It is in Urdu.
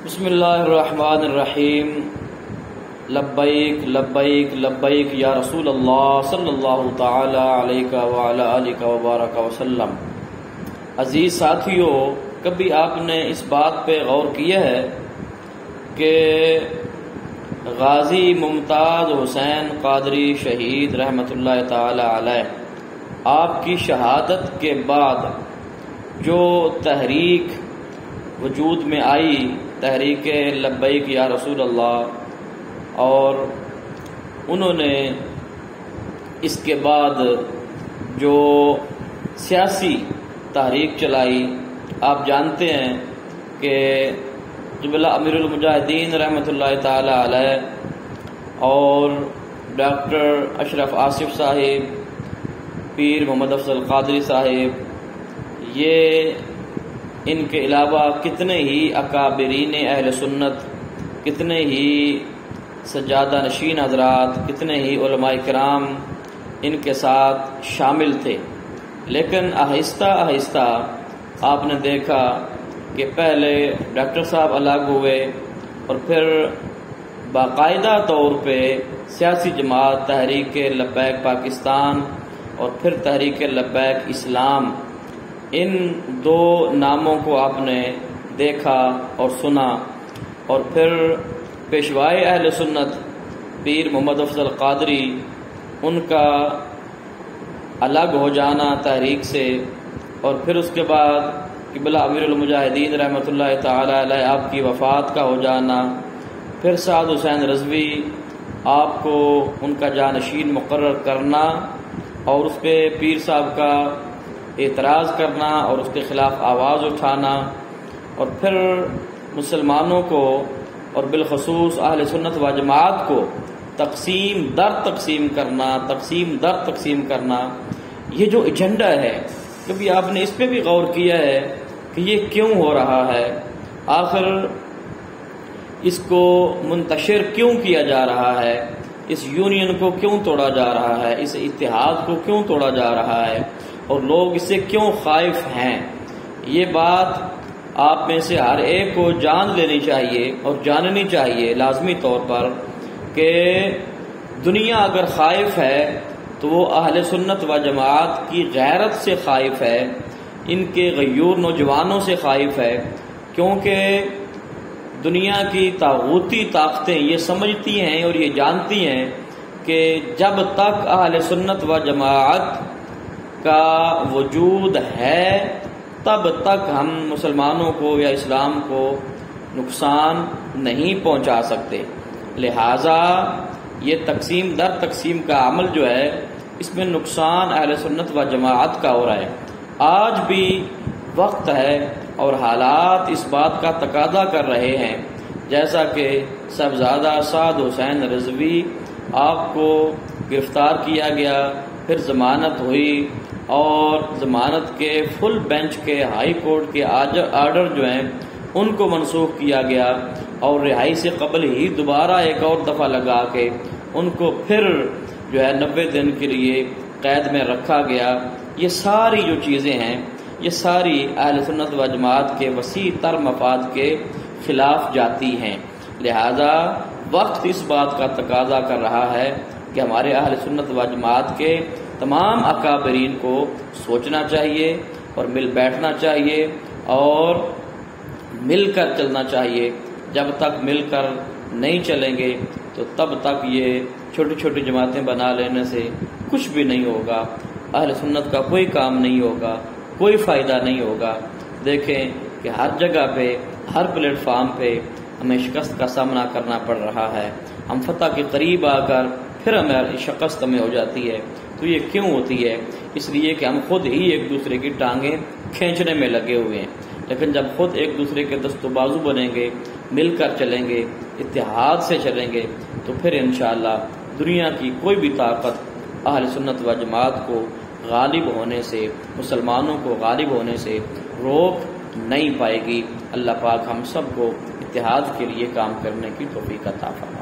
بسم اللہ الرحمن الرحیم لبیک لبیک لبیک یا رسول اللہ صلی اللہ تعالی علیک وآلک وبارک وسلم۔ عزیز ساتھیو، کبھی آپ نے اس بات پہ غور کیا ہے کہ غازی ممتاز حسین قادری شہید رحمۃ اللہ تعالی علیہ آپ کی شہادت کے بعد جو تحریک وجود میں آئی، تحریک لبیک یا رسول اللہ، اور انہوں نے اس کے بعد جو سیاسی تحریک چلائی، آپ جانتے ہیں کہ قبلہ امیر المجاہدین رحمۃ اللہ تعالی علیہ اور ڈاکٹر اشرف آصف صاحب، پیر محمد افضل قادری صاحب، یہ ان کے علاوہ کتنے ہی اکابرین اہل سنت، کتنے ہی سجادہ نشین حضرات، کتنے ہی علماء کرام ان کے ساتھ شامل تھے۔ لیکن آہستہ آہستہ آپ نے دیکھا کہ پہلے ڈاکٹر صاحب الگ ہوئے اور پھر باقاعدہ طور پہ سیاسی جماعت تحریک لبیک پاکستان اور پھر تحریک لبیک اسلام، ان دو ناموں کو آپ نے دیکھا اور سنا، اور پھر پیشوائے اہل سنت پیر محمد افضل قادری، ان کا الگ ہو جانا تحریک سے، اور پھر اس کے بعد قبلہ امیر المجاہدین رحمۃ اللہ تعالی علیہ آپ کی وفات کا ہو جانا، پھر سعد حسین رضوی آپ کو ان کا جانشین مقرر کرنا اور اس پہ پیر صاحب کا اعتراض کرنا اور اس کے خلاف آواز اٹھانا، اور پھر مسلمانوں کو اور بالخصوص اہل سنت و جماعت کو تقسیم در تقسیم کرنا، تقسیم در تقسیم کرنا، یہ جو ایجنڈا ہے، کبھی آپ نے اس پہ بھی غور کیا ہے کہ یہ کیوں ہو رہا ہے؟ آخر اس کو منتشر کیوں کیا جا رہا ہے؟ اس یونین کو کیوں توڑا جا رہا ہے؟ اس اتحاد کو کیوں توڑا جا رہا ہے؟ اور لوگ اس سے کیوں خائف ہیں؟ یہ بات آپ میں سے ہر ایک کو جان لینی چاہیے اور جاننی چاہیے لازمی طور پر کہ دنیا اگر خائف ہے تو وہ اہل سنت و جماعت کی غیرت سے خائف ہے، ان کے غیور نوجوانوں سے خائف ہے، کیونکہ دنیا کی طاغوتی طاقتیں یہ سمجھتی ہیں اور یہ جانتی ہیں کہ جب تک اہل سنت و جماعت کا وجود ہے تب تک ہم مسلمانوں کو یا اسلام کو نقصان نہیں پہنچا سکتے۔ لہذا یہ تقسیم در تقسیم کا عمل جو ہے، اس میں نقصان اہل سنت و جماعت کا ہو رہا ہے۔ آج بھی وقت ہے اور حالات اس بات کا تقاضا کر رہے ہیں، جیسا کہ صاحبزادہ سعد حسین رضوی آپ کو گرفتار کیا گیا، پھر ضمانت ہوئی اور ضمانت کے فل بینچ کے ہائی کورٹ کے آرڈر جو ہیں ان کو منسوخ کیا گیا، اور رہائی سے قبل ہی دوبارہ ایک اور دفعہ لگا کے ان کو پھر جو ہے 90 دن کے لیے قید میں رکھا گیا۔ یہ ساری جو چیزیں ہیں، یہ ساری اہل سنت و جماعت کے وسیع تر مفاد کے خلاف جاتی ہیں۔ لہذا وقت اس بات کا تقاضا کر رہا ہے کہ ہمارے اہل سنت و جماعت کے تمام اکابرین کو سوچنا چاہیے اور مل بیٹھنا چاہیے اور مل کر چلنا چاہیے۔ جب تک مل کر نہیں چلیں گے تو تب تک یہ چھوٹی چھوٹی جماعتیں بنا لینے سے کچھ بھی نہیں ہوگا، اہل سنت کا کوئی کام نہیں ہوگا، کوئی فائدہ نہیں ہوگا۔ دیکھیں کہ ہر جگہ پہ، ہر پلیٹ فارم پہ ہمیں شکست کا سامنا کرنا پڑ رہا ہے۔ ہم فتح کے قریب آ کر پھر ہمیں شکست ہمیں ہو جاتی ہے۔ تو یہ کیوں ہوتی ہے؟ اس لیے کہ ہم خود ہی ایک دوسرے کی ٹانگیں کھینچنے میں لگے ہوئے ہیں۔ لیکن جب خود ایک دوسرے کے دست و بازو بنیں گے، مل کر چلیں گے، اتحاد سے چلیں گے، تو پھر انشاءاللہ دنیا کی کوئی بھی طاقت اہل سنت و جماعت کو غالب ہونے سے، مسلمانوں کو غالب ہونے سے روک نہیں پائے گی۔ اللہ پاک ہم سب کو اتحاد کے لیے کام کرنے کی توفیق عطا فرمائے۔